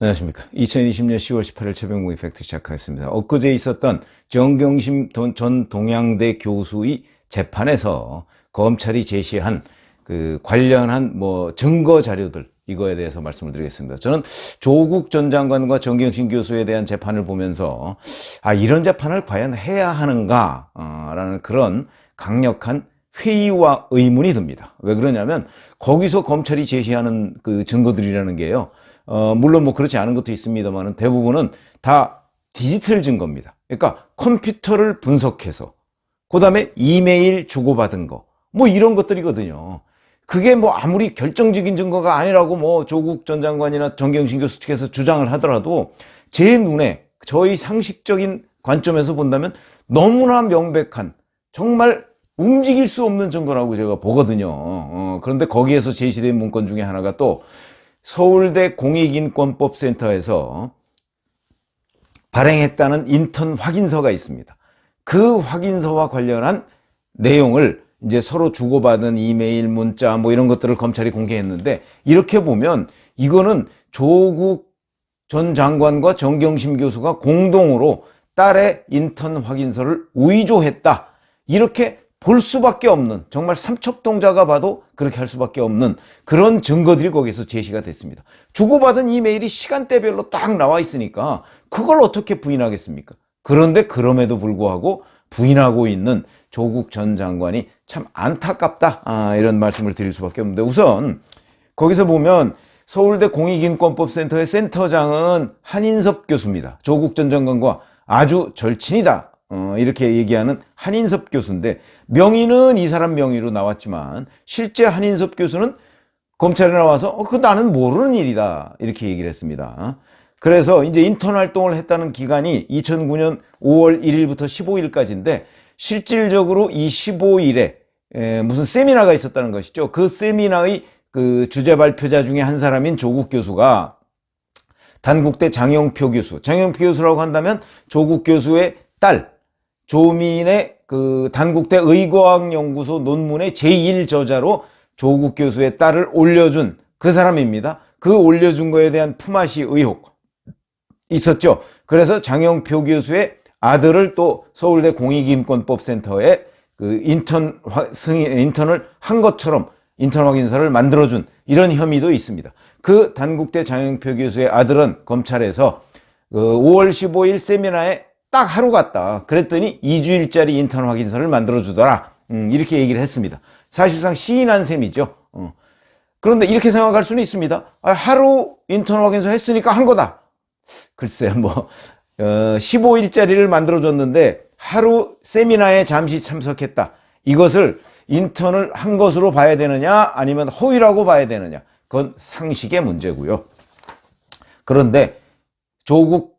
안녕하십니까. 2020년 10월 18일 최병국의 팩트 시작하겠습니다. 엊그제 있었던 정경심 전 동양대 교수의 재판에서 검찰이 제시한 관련한 증거 자료들, 이거에 대해서 말씀을 드리겠습니다. 저는 조국 전 장관과 정경심 교수에 대한 재판을 보면서 이런 재판을 과연 해야 하는가 라는 그런 강력한 회의와 의문이 듭니다. 왜 그러냐면 거기서 검찰이 제시하는 그 증거들이라는 게요, 물론 그렇지 않은 것도 있습니다만 대부분은 다 디지털 증거입니다. 그러니까 컴퓨터를 분석해서 그 다음에 이메일 주고받은 거 이런 것들이거든요. 그게 아무리 결정적인 증거가 아니라고 조국 전 장관이나 정경심 교수 측에서 주장을 하더라도 제 눈에, 저희 상식적인 관점에서 본다면 너무나 명백한, 정말 움직일 수 없는 증거라고 제가 보거든요. 그런데 거기에서 제시된 문건 중에 하나가 또 서울대 공익인권법센터에서 발행했다는 인턴 확인서가 있습니다. 그 확인서와 관련한 내용을 이제 서로 주고받은 이메일, 문자 이런 것들을 검찰이 공개했는데, 이렇게 보면 이거는 조국 전 장관과 정경심 교수가 공동으로 딸의 인턴 확인서를 위조했다, 이렇게 볼 수밖에 없는, 정말 삼척동자가 봐도 그렇게 할 수밖에 없는 그런 증거들이 거기서 제시가 됐습니다. 주고받은 이메일이 시간대별로 딱 나와 있으니까 그걸 어떻게 부인하겠습니까? 그런데 그럼에도 불구하고 부인하고 있는 조국 전 장관이 참 안타깝다, 이런 말씀을 드릴 수밖에 없는데, 우선 거기서 보면 서울대 공익인권법센터의 센터장은 한인섭 교수입니다. 조국 전 장관과 아주 절친이다, 이렇게 얘기하는 한인섭 교수인데, 명의는 이 사람 명의로 나왔지만 실제 한인섭 교수는 검찰에 나와서 나는 모르는 일이다, 이렇게 얘기를 했습니다. 그래서 이제 인턴 활동을 했다는 기간이 2009년 5월 1일부터 15일까지인데 실질적으로 이 15일에 무슨 세미나가 있었다는 것이죠. 그 세미나의 그 주제 발표자 중에 한 사람인 조국 교수가 단국대 장영표 교수라고 한다면 조국 교수의 딸 조민의 그 단국대 의과학연구소 논문의 제1저자로 조국 교수의 딸을 올려준 그 사람입니다. 그 올려준 거에 대한 품앗이 의혹 있었죠. 그래서 장영표 교수의 아들을 또 서울대 공익인권법센터에 그 인턴을 한 것처럼 인턴 확인서를 만들어준 이런 혐의도 있습니다. 그 단국대 장영표 교수의 아들은 검찰에서 5월 15일 세미나에 딱 하루 갔다. 그랬더니 2주일짜리 인턴 확인서를 만들어주더라, 이렇게 얘기를 했습니다. 사실상 시인한 셈이죠. 그런데 이렇게 생각할 수는 있습니다. 하루 인턴 확인서 했으니까 한 거다. 글쎄요, 15일짜리를 만들어줬는데 하루 세미나에 잠시 참석했다, 이것을 인턴을 한 것으로 봐야 되느냐 아니면 허위라고 봐야 되느냐, 그건 상식의 문제고요. 그런데 조국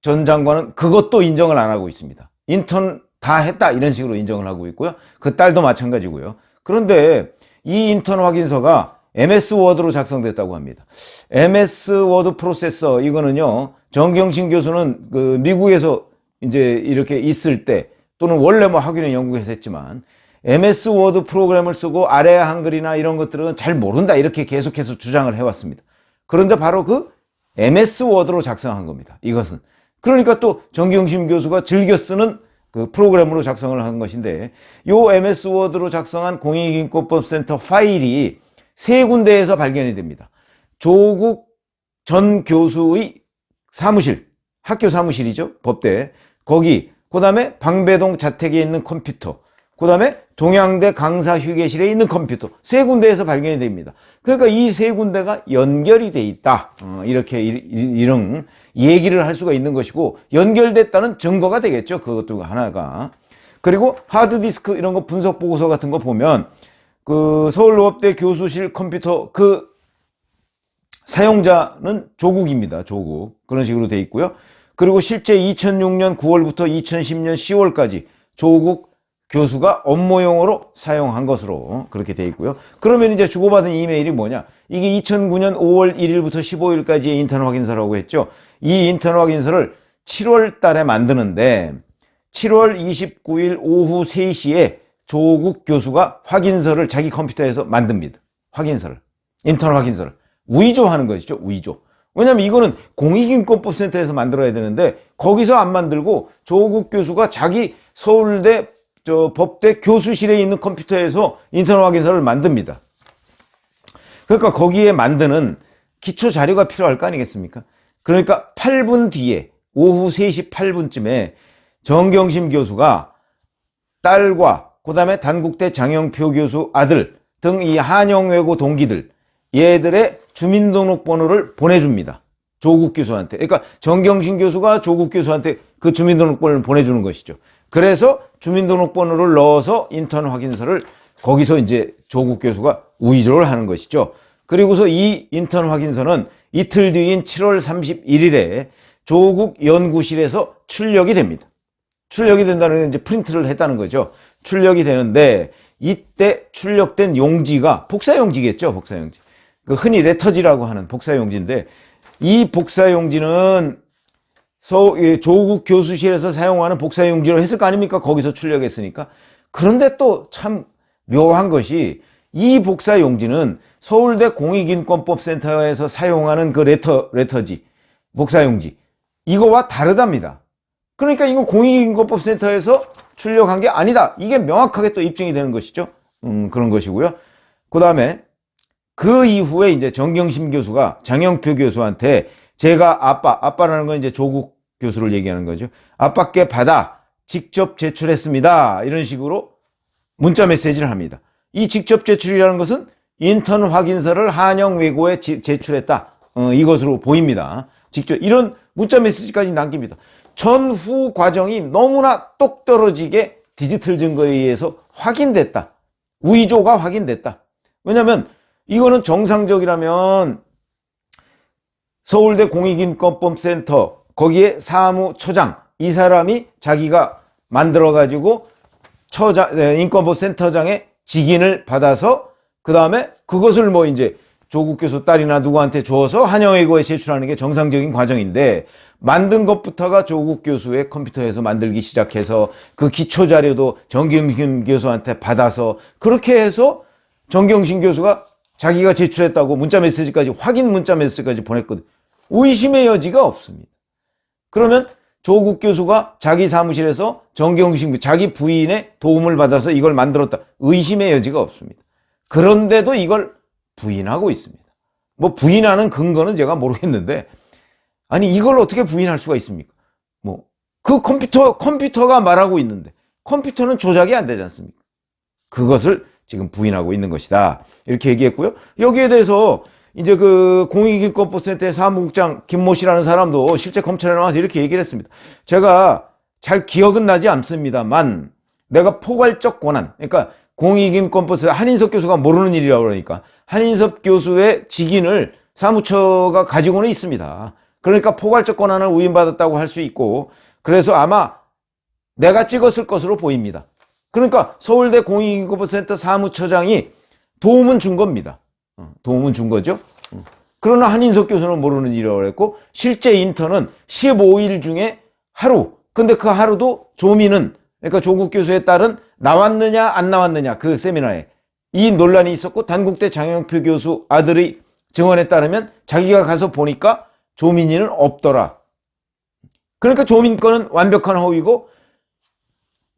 전 장관은 그것도 인정을 안 하고 있습니다. 인턴 다 했다, 이런 식으로 인정을 하고 있고요. 그 딸도 마찬가지고요. 그런데 이 인턴 확인서가 MS 워드로 작성됐다고 합니다. MS 워드 프로세서, 이거는요, 정경심 교수는 그 미국에서 이제 이렇게 있을 때, 또는 원래 학위는 영국에서 했지만 MS 워드 프로그램을 쓰고 아래 한글이나 이런 것들은 잘 모른다, 이렇게 계속해서 주장을 해왔습니다. 그런데 바로 그 MS 워드로 작성한 겁니다, 이것은. 그러니까 또 정경심 교수가 즐겨 쓰는 그 프로그램으로 작성을 한 것인데, 요 MS 워드로 작성한 공익인권법센터 파일이 세 군데에서 발견이 됩니다. 조국 전 교수의 사무실, 학교 사무실이죠, 법대. 거기, 그 다음에 방배동 자택에 있는 컴퓨터, 그 다음에 동양대 강사 휴게실에 있는 컴퓨터, 세 군데에서 발견이 됩니다. 그러니까 이 세 군데가 연결이 돼 있다, 이렇게 이런 얘기를 할 수가 있는 것이고, 연결됐다는 증거가 되겠죠, 그것도 하나가. 그리고 하드디스크 이런 거 분석 보고서 같은 거 보면 그 서울農업대 교수실 컴퓨터 그 사용자는 조국입니다, 조국. 그런 식으로 돼 있고요. 그리고 실제 2006년 9월부터 2010년 10월까지 조국 교수가 업무용으로 사용한 것으로 그렇게 돼 있고요. 그러면 이제 주고받은 이메일이 뭐냐? 이게 2009년 5월 1일부터 15일까지의 인턴 확인서라고 했죠. 이 인턴 확인서를 7월 달에 만드는데 7월 29일 오후 3시에 조국 교수가 확인서를 자기 컴퓨터에서 만듭니다. 확인서를. 인턴 확인서를. 위조하는 것이죠. 위조. 왜냐면 이거는 공익인권법센터에서 만들어야 되는데 거기서 안 만들고 조국 교수가 자기 서울대 법대 교수실에 있는 컴퓨터에서 인턴 확인서를 만듭니다. 그러니까 거기에 만드는 기초 자료가 필요할 거 아니겠습니까? 그러니까 8분 뒤에 오후 3시 8분쯤에 정경심 교수가 딸과 그다음에 단국대 장영표 교수 아들 등 이 한영외고 동기들 얘들의 주민등록번호를 보내줍니다. 조국 교수한테. 그러니까 정경심 교수가 조국 교수한테 그 주민등록번호를 보내주는 것이죠. 그래서 주민등록번호를 넣어서 인턴 확인서를 거기서 이제 조국 교수가 위조를 하는 것이죠. 그리고서 이 인턴 확인서는 이틀 뒤인 7월 31일에 조국 연구실에서 출력이 됩니다. 출력이 된다는 건 이제 프린트를 했다는 거죠. 출력이 되는데 이때 출력된 용지가 복사용지겠죠. 복사용지. 그 흔히 레터지라고 하는 복사용지인데 이 복사용지는 조국 교수실에서 사용하는 복사용지로 했을 거 아닙니까? 거기서 출력했으니까. 그런데 또 참 묘한 것이 이 복사용지는 서울대 공익인권법센터에서 사용하는 그 레터지, 복사용지 이거와 다르답니다. 그러니까 이거 공익인권법센터에서 출력한 게 아니다. 이게 명확하게 또 입증이 되는 것이죠. 그런 것이고요. 그 다음에 그 이후에 이제 정경심 교수가 장영표 교수한테 제가 아빠라는 건 이제 조국 교수를 얘기하는 거죠. 아빠께 받아 직접 제출했습니다. 이런 식으로 문자 메시지를 합니다. 이 직접 제출이라는 것은 인턴 확인서를 한영외고에 제출했다. 이것으로 보입니다. 직접 이런 문자 메시지까지 남깁니다. 전후 과정이 너무나 똑 떨어지게 디지털 증거에 의해서 확인됐다. 위조가 확인됐다. 왜냐하면 이거는 정상적이라면 서울대 공익인권법센터 거기에 사무처장 이 사람이 자기가 만들어가지고 인권법센터장의 직인을 받아서 그 다음에 그것을 뭐 이제 조국 교수 딸이나 누구한테 줘서 한영외고에 제출하는 게 정상적인 과정인데 만든 것부터가 조국 교수의 컴퓨터에서 만들기 시작해서 그 기초 자료도 정경심 교수한테 받아서 그렇게 해서 정경심 교수가 자기가 제출했다고 문자 메시지까지 확인 문자 메시지까지 보냈거든. 의심의 여지가 없습니다. 그러면 조국 교수가 자기 사무실에서 정경심 자기 부인의 도움을 받아서 이걸 만들었다. 의심의 여지가 없습니다. 그런데도 이걸 부인하고 있습니다. 뭐 부인하는 근거는 제가 모르겠는데 아니 이걸 어떻게 부인할 수가 있습니까? 뭐 그 컴퓨터가 말하고 있는데 컴퓨터는 조작이 안 되지 않습니까? 그것을 지금 부인하고 있는 것이다. 이렇게 얘기했고요. 여기에 대해서 이제 그 공익인권법센터의 사무국장 김모 씨라는 사람도 실제 검찰에 나와서 이렇게 얘기를 했습니다. 제가 잘 기억은 나지 않습니다만 내가 포괄적 권한, 그러니까 공익인권법센터 한인석 교수가 모르는 일이라고 그러니까 한인석 교수의 직인을 사무처가 가지고는 있습니다. 그러니까 포괄적 권한을 위임받았다고 할 수 있고 그래서 아마 내가 찍었을 것으로 보입니다. 그러니까 서울대 공익인권법센터 사무처장이 도움은 준 겁니다. 도움은 준 거죠. 그러나 한인석 교수는 모르는 일이라고 했고 실제 인턴은 15일 중에 하루. 근데 그 하루도 조민은 그러니까 조국 교수의 딸은 나왔느냐 안 나왔느냐 그 세미나에 이 논란이 있었고 단국대 장영표 교수 아들의 증언에 따르면 자기가 가서 보니까 조민이는 없더라. 그러니까 조민 거는 완벽한 허위고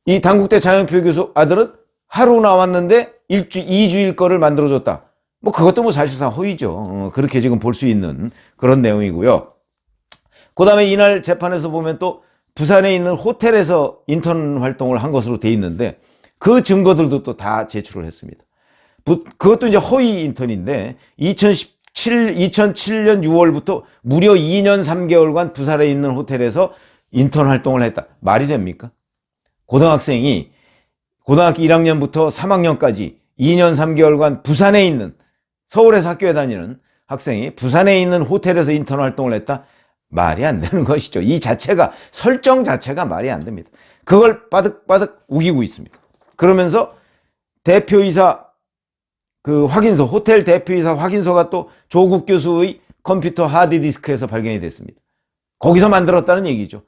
이 단국대 장영표 교수 아들은 하루 나왔는데 2주일 거를 만들어줬다. 뭐 그것도 뭐 사실상 허위죠. 그렇게 지금 볼 수 있는 그런 내용이고요. 그 다음에 이날 재판에서 보면 또 부산에 있는 호텔에서 인턴 활동을 한 것으로 돼 있는데 그 증거들도 또 다 제출을 했습니다. 그것도 이제 허위 인턴인데 2007년 6월부터 무려 2년 3개월간 부산에 있는 호텔에서 인턴 활동을 했다. 말이 됩니까? 고등학생이 고등학교 1학년부터 3학년까지 2년 3개월간 부산에 있는 서울에서 학교에 다니는 학생이 부산에 있는 호텔에서 인턴 활동을 했다? 말이 안 되는 것이죠. 이 자체가 설정 자체가 말이 안 됩니다. 그걸 바득바득 우기고 있습니다. 그러면서 대표이사 그 확인서, 호텔 대표이사 확인서가 또 조국 교수의 컴퓨터 하드디스크에서 발견이 됐습니다. 거기서 만들었다는 얘기죠.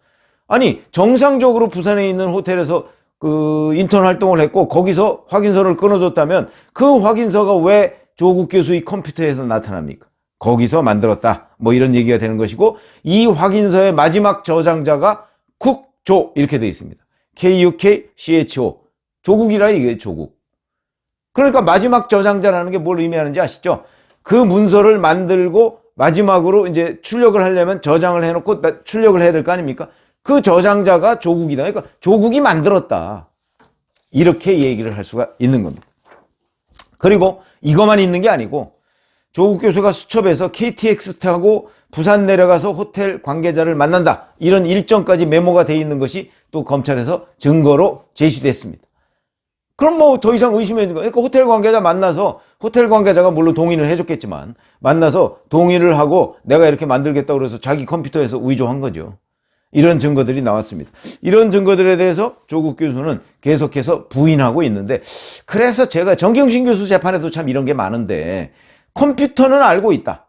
아니 정상적으로 부산에 있는 호텔에서 그 인턴 활동을 했고 거기서 확인서를 끊어줬다면 그 확인서가 왜 조국 교수의 컴퓨터에서 나타납니까? 거기서 만들었다. 뭐 이런 얘기가 되는 것이고, 이 확인서의 마지막 저장자가 쿡조 이렇게 되어 있습니다. KUKCHO. 조국이라 이게 조국. 그러니까 마지막 저장자라는 게 뭘 의미하는지 아시죠? 그 문서를 만들고 마지막으로 이제 출력을 하려면 저장을 해놓고 출력을 해야 될 거 아닙니까? 그 저장자가 조국이다. 그러니까 조국이 만들었다. 이렇게 얘기를 할 수가 있는 겁니다. 그리고 이것만 있는 게 아니고 조국 교수가 수첩에서 KTX 타고 부산 내려가서 호텔 관계자를 만난다. 이런 일정까지 메모가 돼 있는 것이 또 검찰에서 증거로 제시됐습니다. 그럼 뭐 더 이상 의심해야 되는 거예요. 그러니까 호텔 관계자 만나서 호텔 관계자가 물론 동의를 해줬겠지만 만나서 동의를 하고 내가 이렇게 만들겠다고 그래서 자기 컴퓨터에서 위조한 거죠. 이런 증거들이 나왔습니다. 이런 증거들에 대해서 조국 교수는 계속해서 부인하고 있는데 그래서 제가 정경심 교수 재판에도 참 이런 게 많은데 컴퓨터는 알고 있다.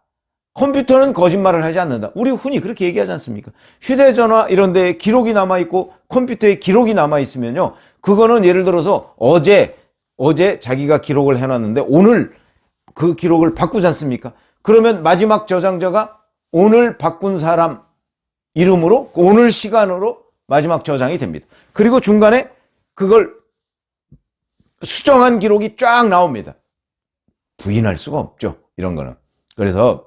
컴퓨터는 거짓말을 하지 않는다. 우리 흔히 그렇게 얘기하지 않습니까? 휴대전화 이런 데 기록이 남아있고 컴퓨터에 기록이 남아있으면요. 그거는 예를 들어서 어제 자기가 기록을 해놨는데 오늘 그 기록을 바꾸지 않습니까? 그러면 마지막 저장자가 오늘 바꾼 사람 이름으로 오늘 시간으로 마지막 저장이 됩니다. 그리고 중간에 그걸 수정한 기록이 쫙 나옵니다. 부인할 수가 없죠. 이런 거는. 그래서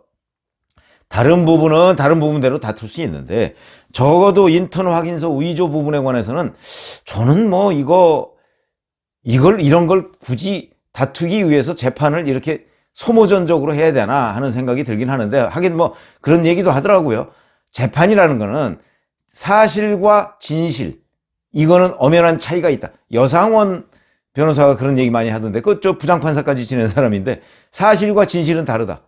다른 부분은 다른 부분대로 다툴 수 있는데 적어도 인턴 확인서 위조 부분에 관해서는 저는 뭐 이런 걸 굳이 다투기 위해서 재판을 이렇게 소모전적으로 해야 되나 하는 생각이 들긴 하는데 하긴 뭐 그런 얘기도 하더라고요. 재판이라는 거는 사실과 진실 이거는 엄연한 차이가 있다. 여상원 변호사가 그런 얘기 많이 하던데 저 부장판사까지 지낸 사람인데 사실과 진실은 다르다.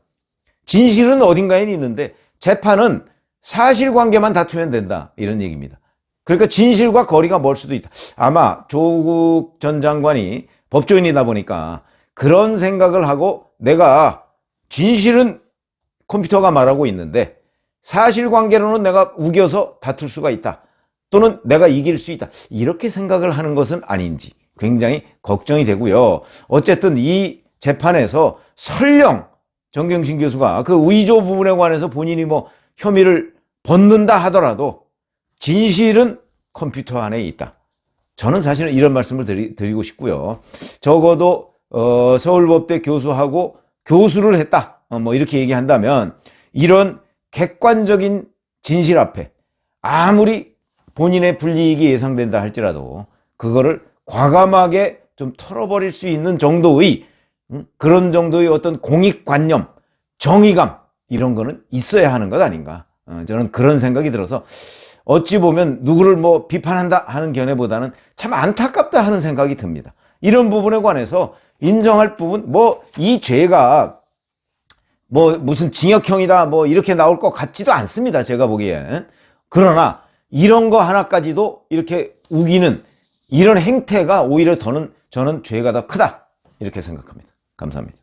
진실은 어딘가에 있는데 재판은 사실관계만 다투면 된다. 이런 얘기입니다. 그러니까 진실과 거리가 멀 수도 있다. 아마 조국 전 장관이 법조인이다 보니까 그런 생각을 하고 내가 진실은 컴퓨터가 말하고 있는데 사실관계로는 내가 우겨서 다툴 수가 있다. 또는 내가 이길 수 있다. 이렇게 생각을 하는 것은 아닌지 굉장히 걱정이 되고요. 어쨌든 이 재판에서 설령 정경심 교수가 그 위조 부분에 관해서 본인이 뭐 혐의를 벗는다 하더라도 진실은 컴퓨터 안에 있다. 저는 사실은 이런 말씀을 드리고 싶고요. 적어도 서울법대 교수하고 교수를 했다. 뭐 이렇게 얘기한다면 이런 객관적인 진실 앞에 아무리 본인의 불이익이 예상된다 할지라도 그거를 과감하게 좀 털어버릴 수 있는 정도의 그런 정도의 어떤 공익관념, 정의감 이런 거는 있어야 하는 것 아닌가. 저는 그런 생각이 들어서 어찌 보면 누구를 뭐 비판한다 하는 견해보다는 참 안타깝다 하는 생각이 듭니다. 이런 부분에 관해서 인정할 부분, 뭐 이 죄가 뭐 무슨 징역형이다 뭐 이렇게 나올 것 같지도 않습니다. 제가 보기엔. 그러나 이런 거 하나까지도 이렇게 우기는 이런 행태가 오히려 저는 죄가 더 크다 이렇게 생각합니다. 감사합니다.